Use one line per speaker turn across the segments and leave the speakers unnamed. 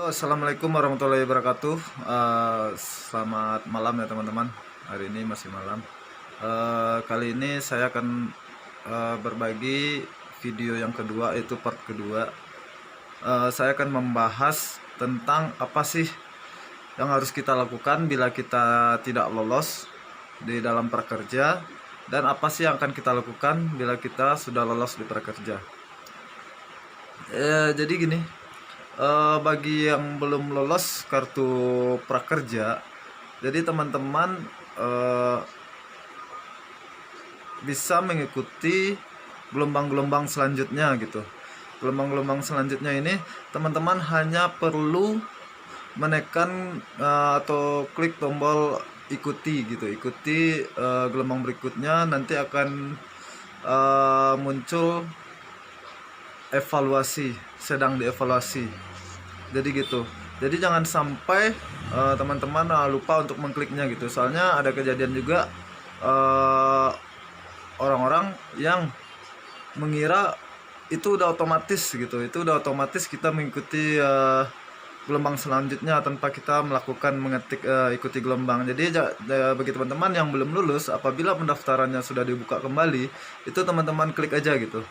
Halo, assalamualaikum warahmatullahi wabarakatuh. Selamat malam ya teman-teman. Hari ini masih malam. Kali ini saya akan berbagi video yang kedua, yaitu part kedua. Saya akan membahas tentang apa sih yang harus kita lakukan bila kita tidak lolos di dalam prakerja, dan apa sih yang akan kita lakukan bila kita sudah lolos di prakerja. Jadi gini. Bagi yang belum lolos kartu prakerja, jadi teman-teman bisa mengikuti gelombang-gelombang selanjutnya gitu. Gelombang-gelombang selanjutnya ini teman-teman hanya perlu menekan atau klik tombol ikuti gitu. Ikuti gelombang berikutnya, nanti akan muncul evaluasi, sedang dievaluasi. Jadi gitu. Jadi jangan sampai teman-teman lupa untuk mengkliknya gitu. Soalnya ada kejadian juga orang-orang yang mengira itu udah otomatis gitu. Itu udah otomatis kita mengikuti gelombang selanjutnya tanpa kita melakukan ikuti gelombang. Jadi bagi teman-teman yang belum lulus, apabila pendaftarannya sudah dibuka kembali, itu teman-teman klik aja gitu.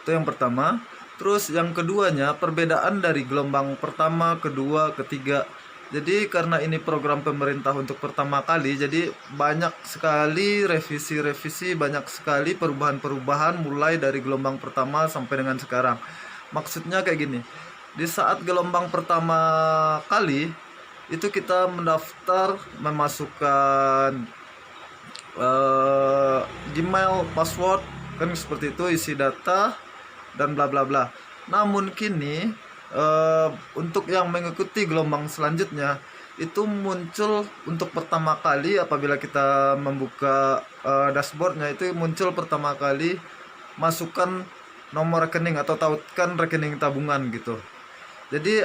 Itu yang pertama. Terus yang keduanya, perbedaan dari gelombang pertama, kedua, ketiga. Jadi karena ini program pemerintah untuk pertama kali, jadi banyak sekali revisi-revisi, banyak sekali perubahan-perubahan mulai dari gelombang pertama sampai dengan sekarang. Maksudnya kayak gini, di saat gelombang pertama kali, itu kita mendaftar, memasukkan Gmail, password, kan seperti itu, isi data, dan bla bla bla. Namun kini untuk yang mengikuti gelombang selanjutnya itu muncul untuk pertama kali apabila kita membuka dashboardnya, itu muncul pertama kali masukkan nomor rekening atau tautkan rekening tabungan gitu. Jadi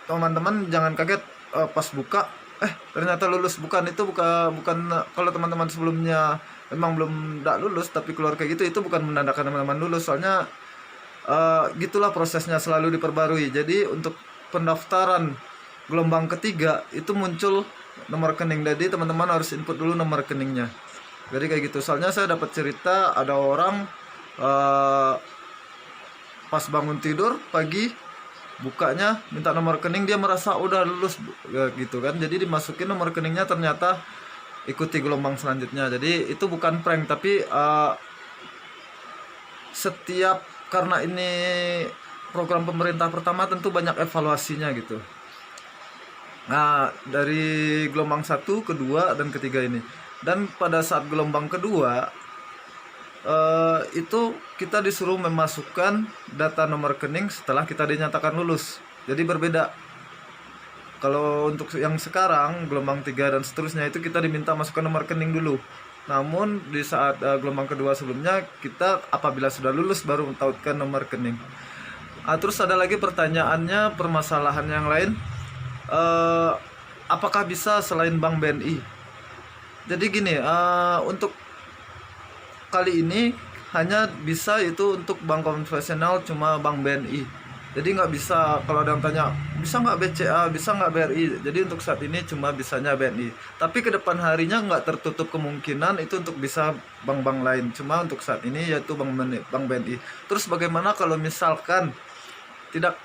teman-teman jangan kaget pas buka ternyata lulus. Bukan, itu bukan kalau teman-teman sebelumnya memang belum lulus tapi keluar kayak gitu, itu bukan menandakan teman-teman lulus. Soalnya gitulah prosesnya, selalu diperbarui. Jadi untuk pendaftaran gelombang ketiga itu muncul nomor rekening, jadi teman-teman harus input dulu nomor rekeningnya. Jadi kayak gitu. Soalnya saya dapat cerita ada orang pas bangun tidur pagi bukanya minta nomor rekening, dia merasa udah lulus gitu kan. Jadi dimasukin nomor rekeningnya, ternyata ikuti gelombang selanjutnya. Jadi itu bukan prank, tapi karena ini program pemerintah pertama, tentu banyak evaluasinya gitu. Nah, dari gelombang 1, kedua, dan ketiga ini. Dan pada saat gelombang kedua itu kita disuruh memasukkan data nomor rekening setelah kita dinyatakan lulus. Jadi berbeda. Kalau untuk yang sekarang gelombang 3 dan seterusnya itu kita diminta masukkan nomor rekening dulu. Namun di saat gelombang kedua sebelumnya, kita apabila sudah lulus baru mentautkan nomor rekening. Terus ada lagi pertanyaannya, permasalahan yang lain, apakah bisa selain Bank BNI? Jadi gini, untuk kali ini hanya bisa itu untuk bank konvensional, cuma Bank BNI. Jadi nggak bisa, kalau ada yang tanya bisa nggak BCA, bisa nggak BRI, jadi untuk saat ini cuma bisanya BNI. Tapi ke depan harinya nggak tertutup kemungkinan itu untuk bisa bank-bank lain, cuma untuk saat ini yaitu Bank BNI. Terus bagaimana kalau misalkan tidak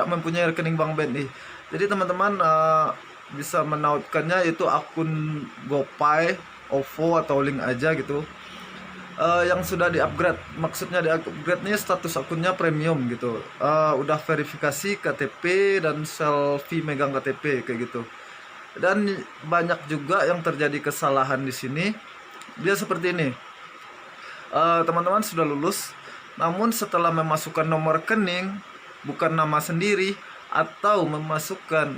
mempunyai rekening Bank BNI? Jadi teman-teman bisa menautkannya, yaitu akun GoPay, OVO, atau link aja gitu. Yang sudah di-upgrade, maksudnya di-upgrade nih status akunnya premium gitu. Udah verifikasi KTP dan selfie megang KTP kayak gitu. Dan banyak juga yang terjadi kesalahan di sini. Dia seperti ini. Teman-teman sudah lulus, namun setelah memasukkan nomor rekening bukan nama sendiri, atau memasukkan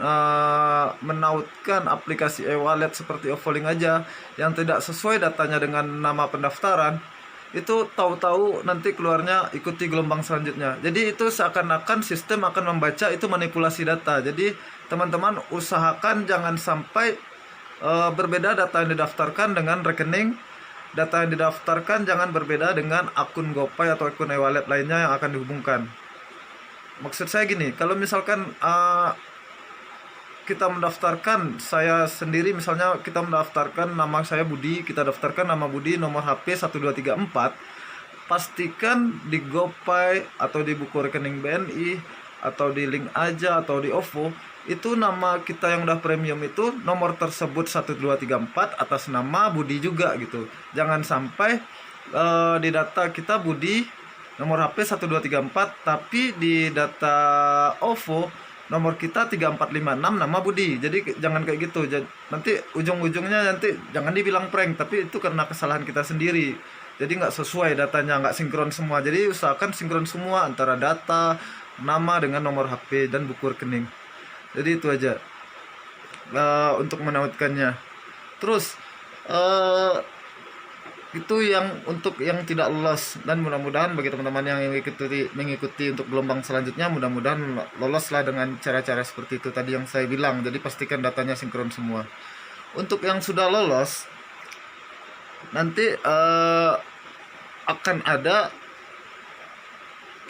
menautkan aplikasi e-wallet seperti Ovoling aja yang tidak sesuai datanya dengan nama pendaftaran, itu tahu-tahu nanti keluarnya ikuti gelombang selanjutnya. Jadi itu seakan-akan sistem akan membaca itu manipulasi data. Jadi teman-teman usahakan jangan sampai berbeda data yang didaftarkan dengan rekening. Data yang didaftarkan jangan berbeda dengan akun GoPay atau akun e-wallet lainnya yang akan dihubungkan. Maksud saya gini, kalau misalkan kita mendaftarkan, saya sendiri misalnya kita mendaftarkan nama saya Budi, kita daftarkan nama Budi, nomor HP 1234, pastikan di GoPay atau di buku rekening BNI atau di link aja atau di OVO, itu nama kita yang udah premium itu nomor tersebut 1234 atas nama Budi juga gitu. Jangan sampai di data kita Budi nomor HP 1234 tapi di data OVO nomor kita 3456 nama Budi. Jadi jangan kayak gitu. Nanti ujung-ujungnya nanti jangan dibilang prank, tapi itu karena kesalahan kita sendiri. Jadi nggak sesuai datanya, nggak sinkron semua. Jadi usahakan sinkron semua antara data, nama dengan nomor HP dan buku rekening. Jadi itu aja untuk menautkannya. Terus itu yang untuk yang tidak lolos, dan mudah-mudahan bagi teman-teman yang mengikuti untuk gelombang selanjutnya mudah-mudahan loloslah dengan cara-cara seperti itu tadi yang saya bilang. Jadi pastikan datanya sinkron semua. Untuk yang sudah lolos nanti akan ada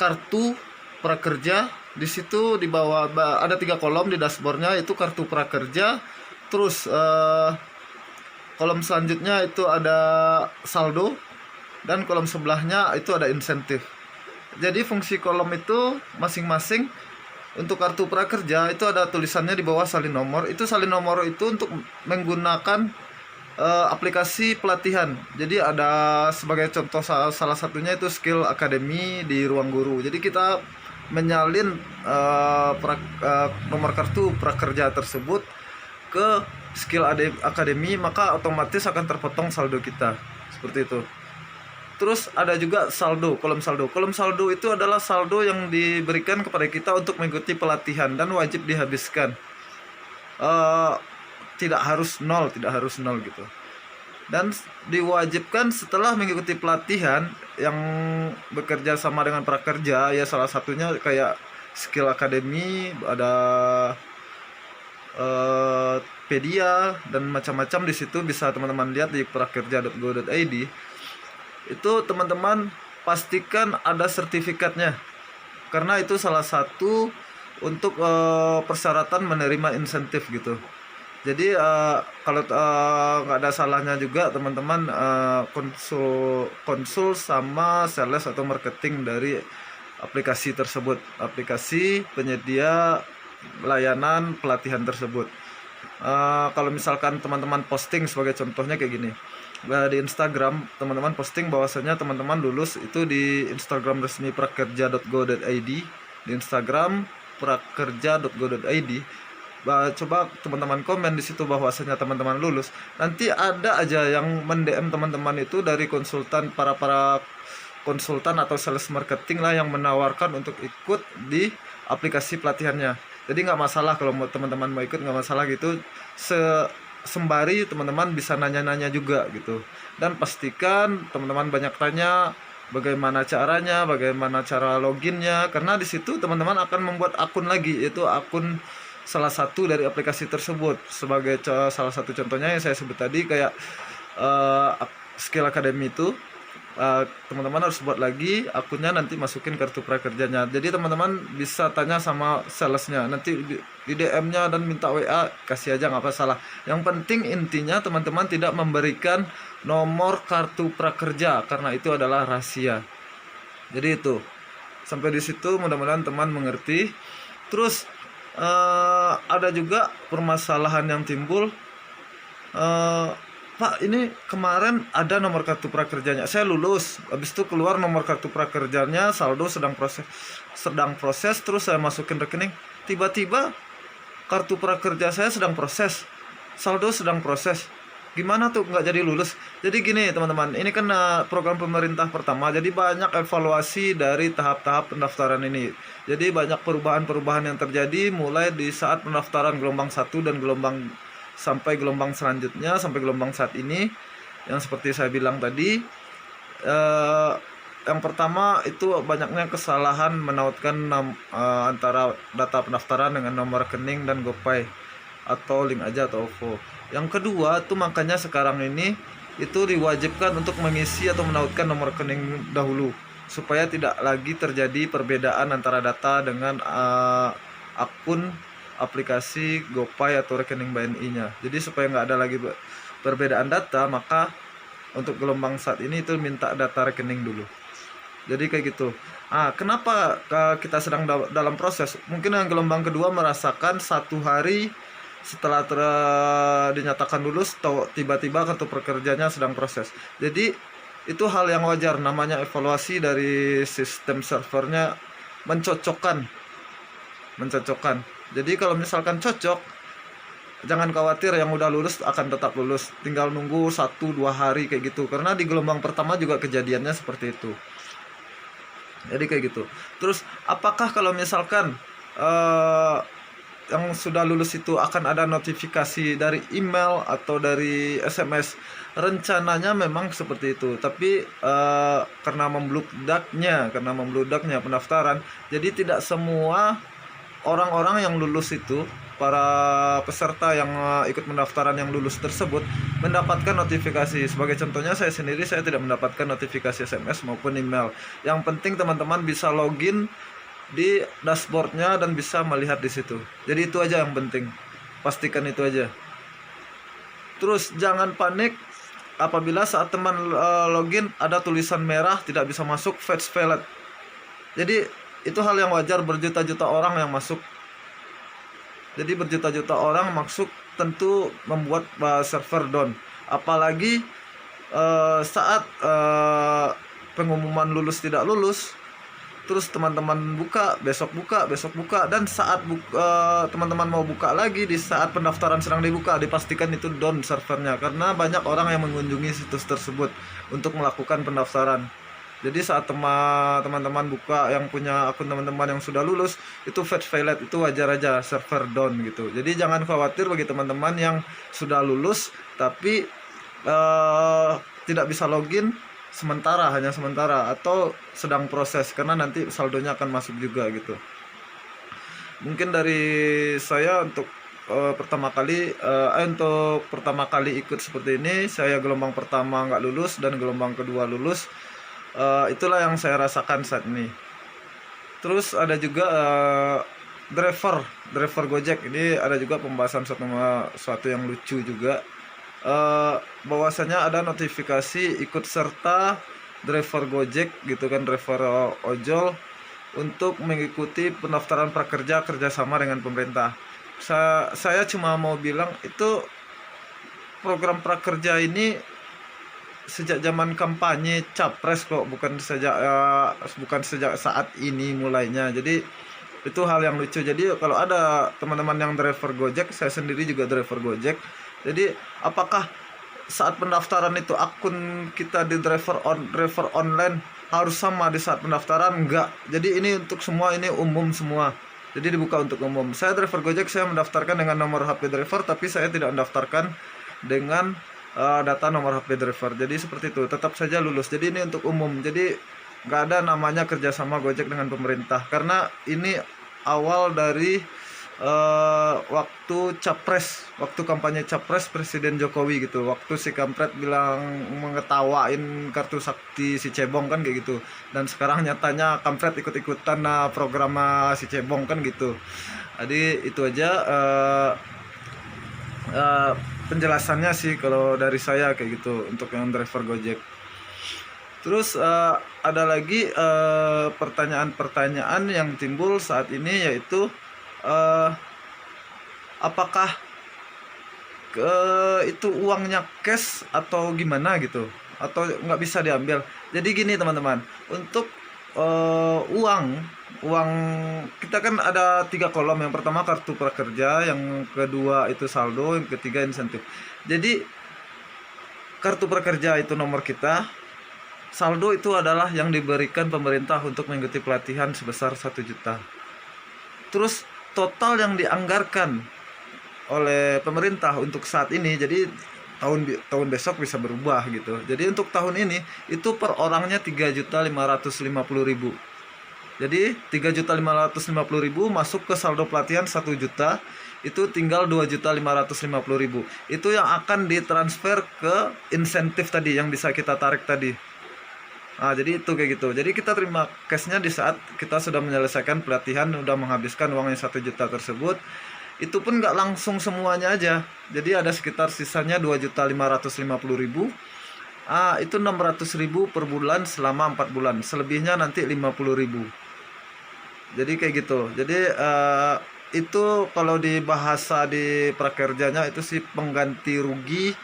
kartu prakerja. Di situ di bawah ada 3 kolom di dashboardnya, itu kartu prakerja. Terus kolom selanjutnya itu ada saldo, dan kolom sebelahnya itu ada insentif. Jadi fungsi kolom itu masing-masing. Untuk kartu prakerja itu ada tulisannya di bawah salin nomor. Itu salin nomor itu untuk menggunakan aplikasi pelatihan. Jadi ada sebagai contoh salah satunya itu Skill Academy di Ruang Guru. Jadi kita menyalin nomor kartu prakerja tersebut ke Skill Academy, maka otomatis akan terpotong saldo kita seperti itu. Terus ada juga saldo, kolom saldo. Kolom saldo itu adalah saldo yang diberikan kepada kita untuk mengikuti pelatihan dan wajib dihabiskan. Tidak harus nol gitu. Dan diwajibkan setelah mengikuti pelatihan yang bekerja sama dengan prakerja, ya salah satunya kayak Skill Academy, ada Pedia dan macam-macam. Di situ bisa teman-teman lihat di prakerja.go.id. Itu teman-teman pastikan ada sertifikatnya, karena itu salah satu untuk persyaratan menerima insentif gitu. Jadi kalau nggak ada salahnya juga teman-teman konsul sama sales atau marketing dari aplikasi tersebut, aplikasi penyedia layanan pelatihan tersebut. Kalau misalkan teman-teman posting sebagai contohnya kayak gini, di Instagram teman-teman posting bahwasanya teman-teman lulus itu di Instagram resmi prakerja.go.id, di Instagram prakerja.go.id. Coba teman-teman komen di situ bahwasanya teman-teman lulus. Nanti ada aja yang mendm teman-teman itu dari konsultan, para konsultan atau sales marketing lah, yang menawarkan untuk ikut di aplikasi pelatihannya. Jadi nggak masalah kalau teman-teman mau ikut, nggak masalah gitu. Sembari teman-teman bisa nanya-nanya juga gitu. Dan pastikan teman-teman banyak tanya bagaimana caranya, bagaimana cara loginnya, karena di situ teman-teman akan membuat akun lagi, yaitu akun salah satu dari aplikasi tersebut. Sebagai salah satu contohnya yang saya sebut tadi kayak Skill Academy itu, teman-teman harus buat lagi akunnya, nanti masukin kartu prakerjanya. Jadi teman-teman bisa tanya sama salesnya, nanti di DM-nya dan minta WA, kasih aja, nggak masalah. Yang penting intinya teman-teman tidak memberikan nomor kartu prakerja, karena itu adalah rahasia. Jadi itu, sampai di situ mudah-mudahan teman mengerti. Terus ada juga permasalahan yang timbul, Pak, ini kemarin ada nomor kartu prakerjanya, saya lulus, habis itu keluar nomor kartu prakerjanya, saldo sedang proses, terus saya masukin rekening, tiba-tiba kartu prakerja saya sedang proses, saldo sedang proses, gimana tuh, nggak jadi lulus? Jadi gini teman-teman, ini kan program pemerintah pertama, jadi banyak evaluasi dari tahap-tahap pendaftaran ini. Jadi banyak perubahan-perubahan yang terjadi mulai di saat pendaftaran gelombang 1 dan sampai gelombang selanjutnya, sampai gelombang saat ini, yang seperti saya bilang tadi. Yang pertama itu banyaknya kesalahan menautkan antara data pendaftaran dengan nomor rekening dan GoPay atau link aja atau OVO. Yang kedua tuh makanya sekarang ini itu diwajibkan untuk mengisi atau menautkan nomor rekening dahulu. supaya tidak lagi terjadi perbedaan antara data dengan akun aplikasi GoPay atau rekening BNI-nya. Jadi supaya nggak ada lagi perbedaan data, maka untuk gelombang saat ini itu minta data rekening dulu. Jadi kayak gitu. Kenapa kita sedang dalam proses? Mungkin yang gelombang kedua merasakan 1 hari setelah dinyatakan lulus, tiba-tiba kartu prakerjanya sedang proses. Jadi itu hal yang wajar, namanya evaluasi dari sistem servernya mencocokkan. Jadi kalau misalkan cocok, jangan khawatir, yang udah lulus akan tetap lulus, tinggal nunggu 1-2 hari kayak gitu, karena di gelombang pertama juga kejadiannya seperti itu. Jadi kayak gitu. Terus apakah kalau misalkan yang sudah lulus itu akan ada notifikasi dari email atau dari SMS? Rencananya memang seperti itu, tapi karena membludaknya pendaftaran, jadi tidak semua orang-orang yang lulus itu, para peserta yang ikut pendaftaran yang lulus tersebut mendapatkan notifikasi. Sebagai contohnya, saya sendiri saya tidak mendapatkan notifikasi SMS maupun email. Yang penting teman-teman bisa login di dashboardnya dan bisa melihat di situ. Jadi itu aja yang penting, pastikan itu aja. Terus jangan panik apabila saat teman login ada tulisan merah tidak bisa masuk, fetch failed. Jadi itu hal yang wajar, berjuta-juta orang yang masuk. Jadi berjuta-juta orang masuk tentu membuat server down. Apalagi saat pengumuman lulus tidak lulus, terus teman-teman besok buka, dan saat teman-teman mau buka lagi di saat pendaftaran sedang dibuka, dipastikan itu down servernya, karena banyak orang yang mengunjungi situs tersebut untuk melakukan pendaftaran. Jadi saat teman-teman buka yang punya akun teman-teman yang sudah lulus, itu fetch failed, itu wajar aja, server down gitu. Jadi jangan khawatir bagi teman-teman yang sudah lulus tapi tidak bisa login hanya sementara atau sedang proses, karena nanti saldonya akan masuk juga gitu. Mungkin dari saya untuk pertama kali ikut seperti ini, saya gelombang pertama nggak lulus dan gelombang kedua lulus. Itulah yang saya rasakan saat ini. Terus ada juga driver Gojek. Ini ada juga pembahasan suatu yang lucu juga, bahwasanya ada notifikasi ikut serta driver Gojek gitu kan, driver ojol, untuk mengikuti pendaftaran prakerja kerjasama dengan pemerintah. Saya cuma mau bilang, itu program prakerja ini sejak zaman kampanye capres kok, bukan sejak saat ini mulainya. Jadi itu hal yang lucu. Jadi kalau ada teman-teman yang driver Gojek, saya sendiri juga driver Gojek. Jadi apakah saat pendaftaran itu akun kita di driver online harus sama di saat pendaftaran? Enggak. Jadi ini untuk semua, ini umum semua. Jadi dibuka untuk umum. Saya driver Gojek, saya mendaftarkan dengan nomor HP driver, tapi saya tidak mendaftarkan dengan data nomor HP driver. Jadi seperti itu, tetap saja lulus. Jadi ini untuk umum. Jadi nggak ada namanya kerjasama Gojek dengan pemerintah, karena ini awal dari waktu kampanye capres Presiden Jokowi gitu. Waktu si kampret bilang mengetawain kartu sakti si cebong kan kayak gitu. Dan sekarang nyatanya kampret ikut-ikutan program si cebong kan gitu. Jadi itu aja penjelasannya sih kalau dari saya kayak gitu untuk yang driver Gojek. Terus ada lagi pertanyaan-pertanyaan yang timbul saat ini, yaitu apakah itu uangnya cash atau gimana gitu, atau nggak bisa diambil. Jadi gini teman-teman, untuk uang kita kan ada 3 kolom. Yang pertama kartu prakerja, yang kedua itu saldo, yang ketiga insentif. Jadi kartu prakerja itu nomor kita, saldo itu adalah yang diberikan pemerintah untuk mengikuti pelatihan sebesar 1 juta. Terus total yang dianggarkan oleh pemerintah untuk saat ini, jadi tahun besok bisa berubah gitu. Jadi untuk tahun ini itu per orangnya 3.550.000. Jadi 3.550.000 masuk ke saldo pelatihan 1 juta, itu tinggal 2.550.000. Itu yang akan ditransfer ke insentif tadi yang bisa kita tarik tadi. Nah, jadi itu kayak gitu. Jadi kita terima cashnya di saat kita sudah menyelesaikan pelatihan, udah menghabiskan uang yang 1 juta tersebut. Itu pun nggak langsung semuanya aja. Jadi ada sekitar sisanya 2.550.000. Itu 600.000 per bulan selama 4 bulan. Selebihnya nanti 50.000. Jadi kayak gitu. Jadi itu kalau di bahasa di prakerjanya itu sih pengganti rugi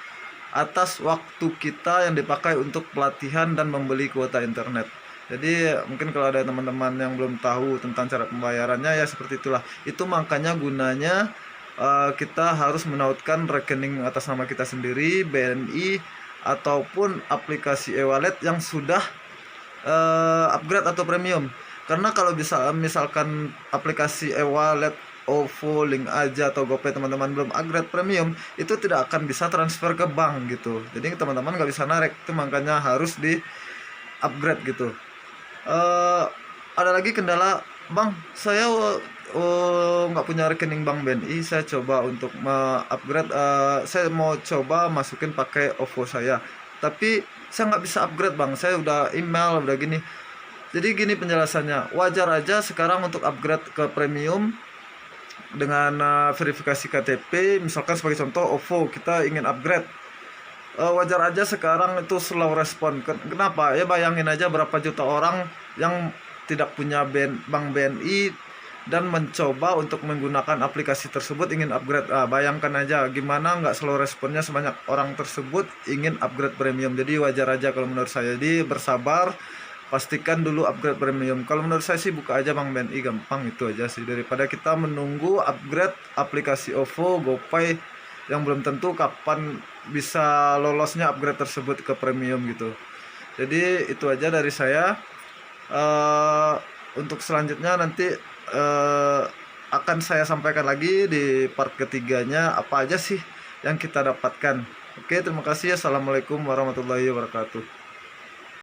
atas waktu kita yang dipakai untuk pelatihan dan membeli kuota internet. Jadi mungkin kalau ada teman-teman yang belum tahu tentang cara pembayarannya ya seperti itulah. Itu makanya gunanya kita harus menautkan rekening atas nama kita sendiri, BNI ataupun aplikasi e-wallet yang sudah upgrade atau premium. Karena kalau bisa misalkan aplikasi e-wallet OVO, Link Aja atau GoPay teman-teman belum upgrade premium, itu tidak akan bisa transfer ke bank gitu. Jadi teman-teman nggak bisa narik, itu makanya harus di upgrade gitu. Ada lagi kendala, bang, saya nggak punya rekening bank BNI, saya coba untuk upgrade, saya mau coba masukin pakai OVO saya, tapi saya nggak bisa upgrade bang, saya udah email udah gini. Jadi gini penjelasannya, wajar aja sekarang untuk upgrade ke premium dengan verifikasi KTP, misalkan sebagai contoh OVO kita ingin upgrade, wajar aja sekarang itu slow respon. Kenapa? Ya bayangin aja berapa juta orang yang tidak punya bank BNI dan mencoba untuk menggunakan aplikasi tersebut ingin upgrade. Bayangkan aja gimana nggak slow responnya sebanyak orang tersebut ingin upgrade premium. Jadi wajar aja kalau menurut saya. Jadi bersabar, pastikan dulu upgrade premium. Kalau menurut saya sih buka aja bank BNI, gampang, itu aja sih, daripada kita menunggu upgrade aplikasi OVO, GoPay yang belum tentu kapan bisa lolosnya upgrade tersebut ke premium gitu. Jadi itu aja dari saya. Untuk selanjutnya nanti akan saya sampaikan lagi di part ketiganya apa aja sih yang kita dapatkan. Oke, terima kasih. Assalamualaikum warahmatullahi wabarakatuh.